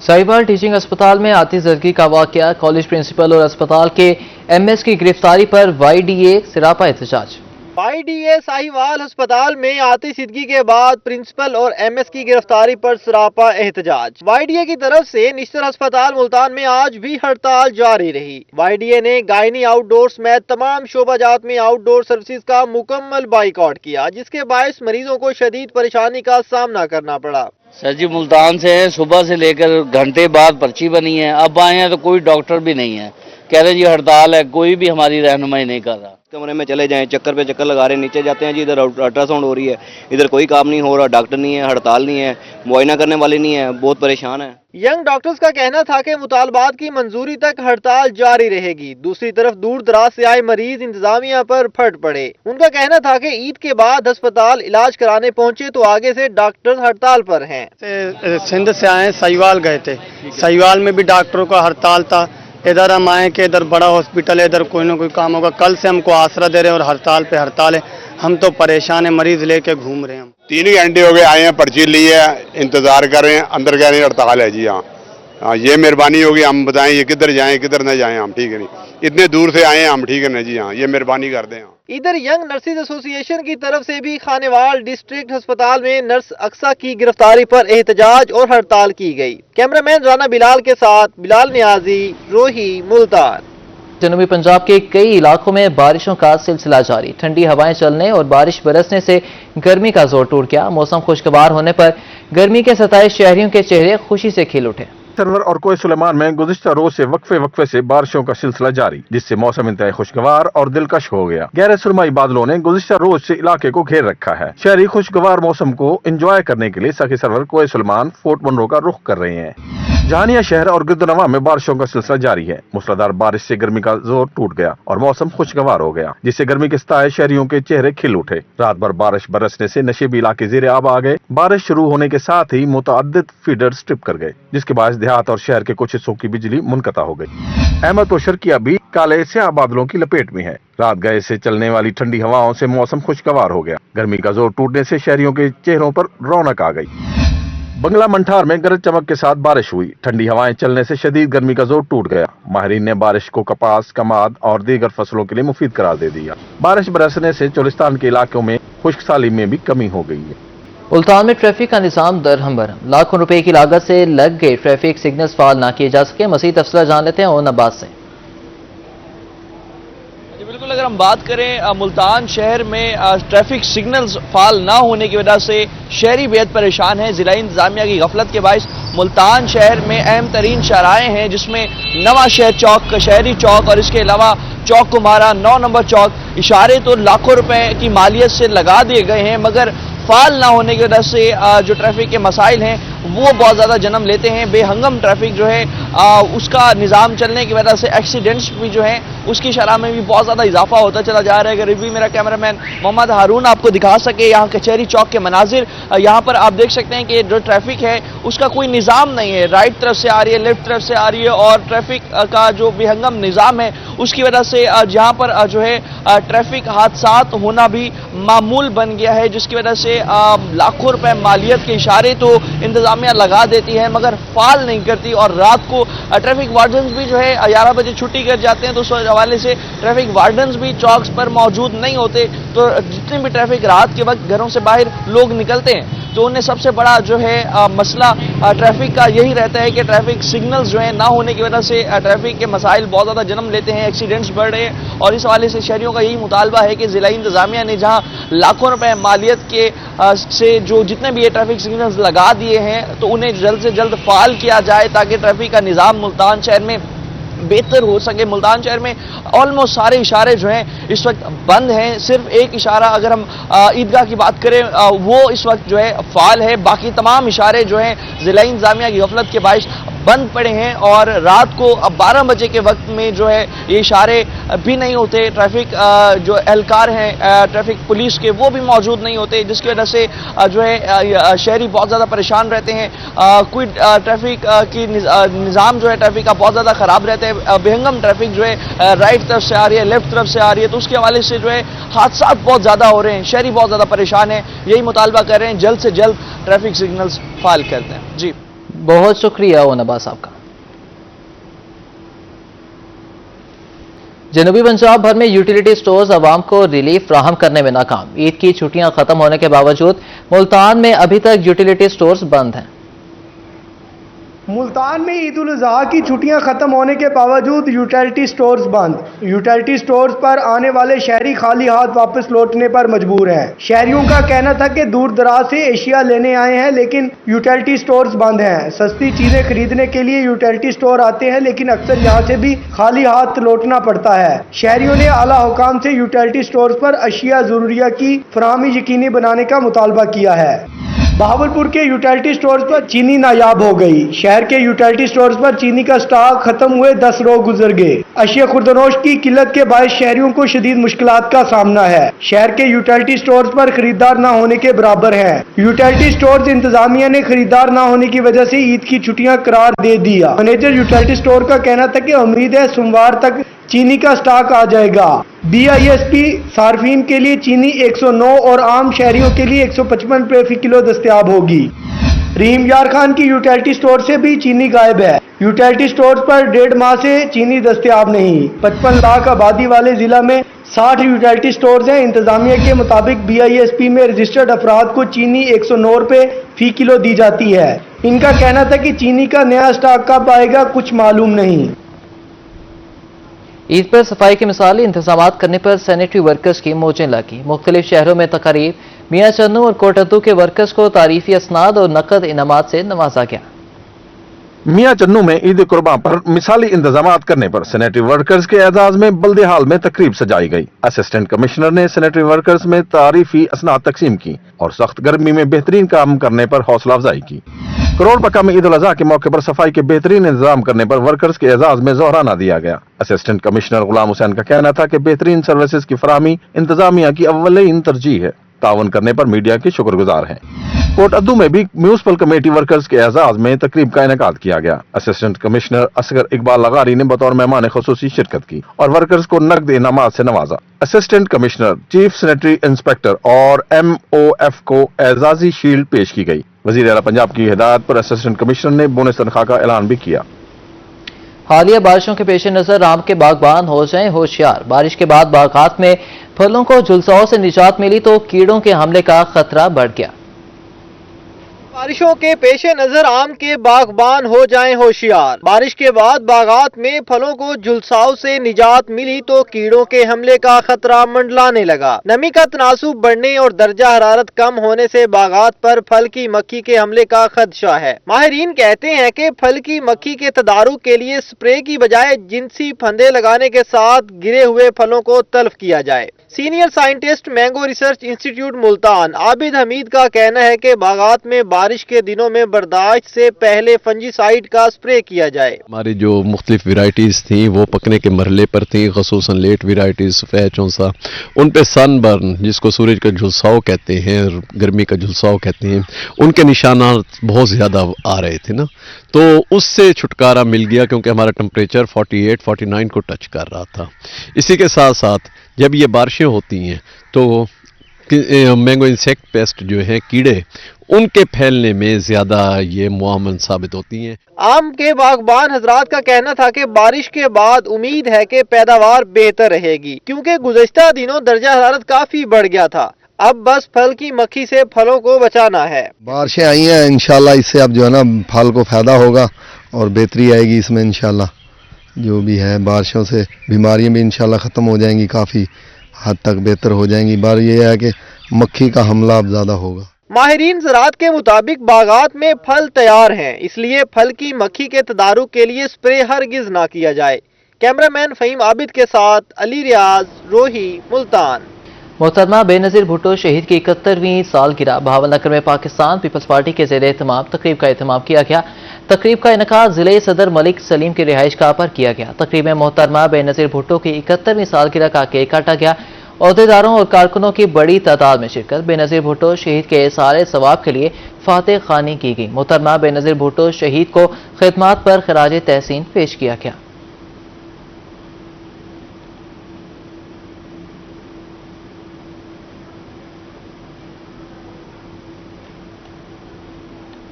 Sahiwal teaching अस्पताल में आतिश ज़दगी का वाक़या, कॉलेज प्रिंसिपल और अस्पताल के एमएस की गिरफ्तारी पर वाईडीए सिरापा एहतजाज। वाईडीए साहिवाल अस्पताल में आतिशदगी के बाद प्रिंसिपल और एमएस की गिरफ्तारी पर सरापा एहतजाज। वाईडीए की तरफ से निश्तर अस्पताल मुल्तान में आज भी हड़ताल जारी रही। वाईडीए ने गायनी आउटडोर समेत तमाम शोबाजात में आउटडोर सर्विसेज का मुकम्मल बाइकआउट किया, जिसके बायस मरीजों को शदीद परेशानी का सामना करना पड़ा। सर जी मुल्तान से हैं, सुबह से लेकर घंटे बाद पर्ची बनी है, अब आए हैं तो कोई डॉक्टर भी नहीं है, कह रहे जी हड़ताल है, कोई भी हमारी रहनुमाई नहीं कर रहा। कमरे में चले जाएं, चक्कर पे चक्कर लगा रहे हैं, नीचे जाते हैं जी इधर अल्ट्रासाउंड हो रही है, इधर कोई काम नहीं हो रहा, डॉक्टर नहीं है, हड़ताल नहीं है, मुआयना करने वाले नहीं है, बहुत परेशान है। यंग डॉक्टर्स का कहना था कि मुतालबात की मंजूरी तक हड़ताल जारी रहेगी। दूसरी तरफ दूर दराज से आए मरीज इंतजामिया पर फट पड़े। उनका कहना था कि ईद के बाद अस्पताल इलाज कराने पहुंचे तो आगे से डॉक्टर हड़ताल पर हैं। सिंध से आए, साहिवाल गए थे, साहिवाल में भी डॉक्टरों का हड़ताल था। इधर हम आए कि इधर बड़ा हॉस्पिटल है, इधर कोई ना कोई काम होगा। कल से हमको आसरा दे रहे हैं और हड़ताल पे हड़ताल है, हम तो परेशान है, मरीज लेके घूम रहे हैं। हम 3 घंटे हो गए आए हैं, पर्ची ली है, इंतजार कर रहे हैं, अंदर कह रहे हैं हड़ताल है जी। हाँ ये मेहरबानी होगी, हम बताएं ये किधर जाएं किधर न जाएं, हम ठीक है नहीं, इतने दूर से आए हैं हम, ठीक है ना जी। हाँ ये मेहरबानी कर दें। इधर यंग नर्सिस एसोसिएशन की तरफ से भी खानेवाल डिस्ट्रिक्ट अस्पताल में नर्स अक्सा की गिरफ्तारी पर एहतजाज और हड़ताल की गई। कैमरामैन राना बिलाल के साथ बिलाल नियाजी, रोही, मुल्तान। जनूबी पंजाब के कई इलाकों में बारिशों का सिलसिला जारी। ठंडी हवाएं चलने और बारिश बरसने से गर्मी का जोर टूट गया। मौसम खुशगवार होने पर गर्मी के सताए शहरियों के चेहरे खुशी से खिल उठे। सरवर और कोय सुलेमान में गुज़िश्ता रोज से वक्फे से बारिशों का सिलसिला जारी, जिससे मौसम इंतहाई खुशगवार और दिलकश हो गया। गहरे सुरमई बादलों ने गुज़िश्ता रोज से इलाके को घेर रखा है। शहरी खुशगवार मौसम को एंजॉय करने के लिए सखी सरवर कोय सुलेमान फोर्ट मनरो का रुख कर रहे हैं। जहानिया शहर और गिरदनवा में बारिशों का सिलसिला जारी है। मूसलाधार बारिश से गर्मी का जोर टूट गया और मौसम खुशगवार हो गया, जिससे गर्मी के सताए शहरियों के चेहरे खिल उठे। रात भर बारिश बरसने से नशेबी इलाके ज़ेरे आब आ गए। बारिश शुरू होने के साथ ही मुतअद्दिद फीडर स्ट्रिप कर गए, जिसके बाद देहात और शहर के कुछ हिस्सों की बिजली मुनक़ता हो गई। अहमदपुर शर्किया भी काले स्याह बादलों की लपेट में है। रात गए से चलने वाली ठंडी हवाओं से मौसम खुशगवार हो गया। गर्मी का जोर टूटने से शहरियों के चेहरों पर रौनक आ गई। बंगला मंठार में गरज चमक के साथ बारिश हुई। ठंडी हवाएं चलने से शदीद गर्मी का जोर टूट गया। माहिरीन ने बारिश को कपास, कमाद और दीगर फसलों के लिए मुफीद करार दे दिया। बारिश बरसने से चोलिस्तान के इलाकों में खुश्कसाली में भी कमी हो गई है। मुल्तान में ट्रैफिक का निज़ाम दरहम बरहम। लाखों रुपए की लागत से लग गए ट्रैफिक सिग्नल्स फाल न किए जा सके। मज़ीद तफसीलात जान लेते हैं ओन अब्बास से। बिल्कुल, अगर हम बात करें मुल्तान शहर में ट्रैफिक सिग्नल्स फाल ना होने की वजह से शहरी बेहद परेशान है। ज़िला इंतजामिया की गफलत के बायस मुल्तान शहर में अहम तरीन शराएँ हैं, जिसमें नवा शहर चौक, कशहरी चौक और इसके अलावा चौक कुमारा, 9 नंबर चौक, इशारे तो लाखों रुपए की मालियत से लगा दिए गए हैं, मगर फाल ना होने की वजह से जो ट्रैफिक के मसाइल हैं वो बहुत ज़्यादा जन्म लेते हैं। बेहंगम ट्रैफिक जो है उसका निज़ाम चलने की वजह से एक्सीडेंट्स भी जो हैं उसकी शरह में भी बहुत ज़्यादा इजाफा होता चला जा रहा है। अगर भी मेरा कैमरामैन मोहम्मद हारून आपको दिखा सके यहाँ कचहरी चौक के मनाजिर, यहाँ पर आप देख सकते हैं कि जो ट्रैफिक है उसका कोई निज़ाम नहीं है। राइट तरफ से आ रही है, लेफ्ट तरफ से आ रही है, और ट्रैफिक का जो बेहंगम निज़ाम है उसकी वजह से यहाँ पर जो है ट्रैफिक हादसात होना भी मामूल बन गया है, जिसकी वजह से लाखों रुपए मालियत के इशारे तो इंतजामिया लगा देती है मगर फाल नहीं करती। और रात को ट्रैफिक वार्डन्स भी जो है 11 बजे छुट्टी कर जाते हैं, तो उस हवाले से ट्रैफिक वार्डन्स भी चौक्स पर मौजूद नहीं होते। तो जितने भी ट्रैफिक रात के वक्त घरों से बाहर लोग निकलते हैं तो उन्हें सबसे बड़ा जो है मसला ट्रैफिक का यही रहता है कि ट्रैफिक सिग्नल्स जो है ना होने की वजह से ट्रैफिक के मसाइल बहुत ज़्यादा जन्म लेते हैं, एक्सीडेंट्स बढ़ रहे हैं। और इस हवाले से शहरियों का यही मुतालबा है कि ज़िला इंतजामिया ने जहाँ लाखों रुपए मालियत के से जो जितने भी ये ट्रैफिक सिग्नल्स लगा दिए हैं तो उन्हें जल्द से जल्द फाल किया जाए ताकि ट्रैफिक का निज़ाम मुल्तान शहर में बेहतर हो सके। मुल्तान शहर में ऑलमोस्ट सारे इशारे जो हैं इस वक्त बंद हैं। सिर्फ एक इशारा अगर हम ईदगाह की बात करें वो इस वक्त जो है फाल है, बाकी तमाम इशारे जो हैं ज़िला इंतजामिया की गफलत के बायस बंद पड़े हैं। और रात को अब 12 बजे के वक्त में जो है ये इशारे भी नहीं होते। ट्रैफिक जो एहलकार हैं ट्रैफिक पुलिस के वो भी मौजूद नहीं होते, जिसकी वजह से जो है शहरी बहुत ज़्यादा परेशान रहते हैं। कोई ट्रैफिक की निज़ाम जो है ट्रैफिक का बहुत ज़्यादा ख़राब रहता है। बेहंगम ट्रैफिक जो है राइट तरफ से आ रही है, लेफ्ट तरफ से आ रही है, तो उसके हवाले से जो है हादसा बहुत ज़्यादा हो रहे हैं। शहरी बहुत ज़्यादा परेशान है, यही मुतालबा कर रहे हैं जल्द से जल्द ट्रैफिक सिग्नल्स फाल करते हैं। जी बहुत शुक्रिया ओनबा साहब का। जनूबी पंजाब भर में यूटिलिटी स्टोर्स आवाम को रिलीफ फ्राहम करने में नाकाम। ईद की छुट्टियां खत्म होने के बावजूद मुल्तान में अभी तक यूटिलिटी स्टोर्स बंद हैं। मुल्तान में ईद उल अज़हा की छुट्टियां खत्म होने के बावजूद यूटिलिटी स्टोर्स बंद। यूटिलिटी स्टोर्स पर आने वाले शहरी खाली हाथ वापस लौटने पर मजबूर हैं। शहरियों का कहना था कि दूर दराज से एशिया लेने आए हैं लेकिन यूटिलिटी स्टोर्स बंद हैं। सस्ती चीजें खरीदने के लिए यूटिलिटी स्टोर आते हैं लेकिन अक्सर यहाँ से भी खाली हाथ लौटना पड़ता है। शहरियों ने आला हुकाम से यूटिलिटी स्टोर्स पर अशिया जरूरिया की फराहमी यकीनी बनाने का मुतालबा किया है। बहावलपुर के यूटिलिटी स्टोर्स पर चीनी नायाब हो गई। शहर के यूटिलिटी स्टोर्स पर चीनी का स्टॉक खत्म हुए 10 रोज गुजर गए। अशिया खुर्दनोश की किल्लत के बायस शहरियों को शदीद मुश्किलात का सामना है। शहर के यूटिलिटी स्टोर्स पर खरीदार न होने के बराबर हैं। यूटिलिटी स्टोर्स इंतजामिया ने खरीदार न होने की वजह से ईद की छुट्टियां करार दे दिया। मैनेजर यूटिलिटी स्टोर का कहना था कि उम्मीद है सोमवार तक चीनी का स्टॉक आ जाएगा। BISP सार्फिन के लिए चीनी 109 और आम शहरियों के लिए 155 रुपये फी किलो दस्तयाब होगी। रहीम यार खान की यूटिलिटी स्टोर से भी चीनी गायब है। यूटिलिटी स्टोर पर 1.5 माह से चीनी दस्तयाब नहीं। 55 लाख आबादी वाले जिला में 60 यूटिलिटी स्टोर्स हैं। इंतजामिया के मुताबिक BISP में रजिस्टर्ड अफराद को चीनी 109 रुपये फी किलो दी जाती है। इनका कहना था कि चीनी का नया स्टॉक कब आएगा कुछ मालूम नहीं। ईद पर सफाई के मिसाली इंतजाम करने पर सैनिटरी वर्कर्स की मौजें लगी। मुख्तलिफ शहरों में तकारीब मियां चन्नू और कोटद्दू के वर्कर्स को तारीफी असनाद और नकद इनामात से नवाजा गया। मियां चन्नू में ईद कुर्बान पर मिसाली इंतजाम करने पर सैनिटरी वर्कर्स के एजाज में बल्दे हाल में तकरीब सजाई गई। असिस्टेंट कमिश्नर ने सैनिटरी वर्कर्स में तारीफी असनाद तकसीम की और सख्त गर्मी में बेहतरीन काम करने पर हौसला अफजाई की। करोड़ पक्का में ईद उल अज़हा के मौके पर सफाई के बेहतरीन इंतजाम करने पर वर्कर्स के एजाज में जोहराना दिया गया। असिस्टेंट कमिश्नर गुलाम हुसैन का कहना था कि बेहतरीन सर्विसेज की फराहमी इंतजामिया की अव्वलीन तरजीह है। तावन करने पर मीडिया के शुक्रगुजार हैं। कोटअद्दू में भी म्यूनिसिपल कमेटी वर्कर्स के एजाज में तकरीब का इनेकाद किया गया। असिस्टेंट कमिश्नर असगर इकबाल लगारी ने बतौर मेहमान खुसूसी शिरकत की और वर्कर्स को नकद इनामात से नवाजा। Assistant commissioner, chief sanitary inspector और MOF को एजाजी शील्ड पेश की गई। वजीर आला पंजाब की हिदायत पर असिस्टेंट कमिश्नर ने बोनस तनख्वाह का ऐलान भी किया। हालिया बारिशों के पेश नजर आम के बागबान हो जाएं होशियार। बारिश के बाद बागात में फलों को झुलसाओं से निजात मिली तो कीड़ों के हमले का खतरा बढ़ गया। बारिशों के पेश नजर आम के बागबान हो जाएं होशियार। बारिश के बाद बागात में फलों को झुलसाओं से निजात मिली तो कीड़ों के हमले का खतरा मंडलाने लगा। नमी का तनासुब बढ़ने और दर्जा हरारत कम होने से बागात पर फल की मक्खी के हमले का खदशा है। माहिरीन कहते हैं कि फल की मक्खी के तदारुक के लिए स्प्रे की बजाय जिनसी फंदे लगाने के साथ गिरे हुए फलों को तल्फ किया जाए। Senior scientist mango research institute Multan Abid Hamid का कहना है कि बागात में बारिश के दिनों में बर्दाश्त से पहले फंजीसाइड का स्प्रे किया जाए। हमारी जो मुख्तलिफ वेराइटीज़ थी वो पकने के मरहले पर थी, खसूसन लेट वेराइटीज़, सफ़ेद चौंसा, उन पे सनबर्न जिसको सूरज का झुलसाव कहते हैं और गर्मी का झुलसाव कहते हैं, उनके निशानात बहुत ज़्यादा आ रहे थे ना, तो उससे छुटकारा मिल गया क्योंकि हमारा टेम्परेचर 48-49 को टच कर रहा था। इसी के साथ साथ जब ये बारिशें होती हैं तो मैंगो इंसेक्ट पेस्ट जो हैं कीड़े, उनके फैलने में ज्यादा ये मुआवन साबित होती हैं। आम के बागबान हजरात का कहना था कि बारिश के बाद उम्मीद है कि पैदावार बेहतर रहेगी क्योंकि गुज़श्ता दिनों दर्जा हरारत काफी बढ़ गया था। अब बस फल की मक्खी से फलों को बचाना है। बारिशें आई हैं, इंशाल्लाह इससे अब जो है ना फल को फायदा होगा और बेहतरी आएगी इसमें इंशाल्लाह। जो भी है बारिशों से बीमारियां भी इंशाल्लाह ख़त्म हो जाएंगी, काफ़ी हद तक बेहतर हो जाएंगी। बार ये है कि मक्खी का हमला अब ज़्यादा होगा। माहिरीन ज़राअत के मुताबिक बागात में फल तैयार हैं, इसलिए फल की मक्खी के तदारुक के लिए स्प्रे हरगिज ना किया जाए। कैमरामैन फ़हीम आबिद के साथ अली रियाज, रोही, मुल्तान। मोहतरमा बेनज़ीर भुट्टो शहीद की 71वीं सालगिरह भावनगर में पाकिस्तान पीपल्स पार्टी के ज़ेर एहतमाम तकरीब का एहतमाम किया गया। तकरीब का इनकाद ज़िले सदर मलिक सलीम की रिहाइश गाह पर किया गया। तकरीब में मोहतरमा बेनज़ीर भुट्टो की 71वीं सालगिरह का केक काटा गया। अहदेदारों और कारकुनों की बड़ी तादाद में शिरकत। बेनज़ीर भुट्टो शहीद के सारे सवाब के लिए फातह खानी की गई। मोहतरमा बेनज़ीर भुट्टो शहीद को खिदमात पर खराज तहसीन पेश किया गया।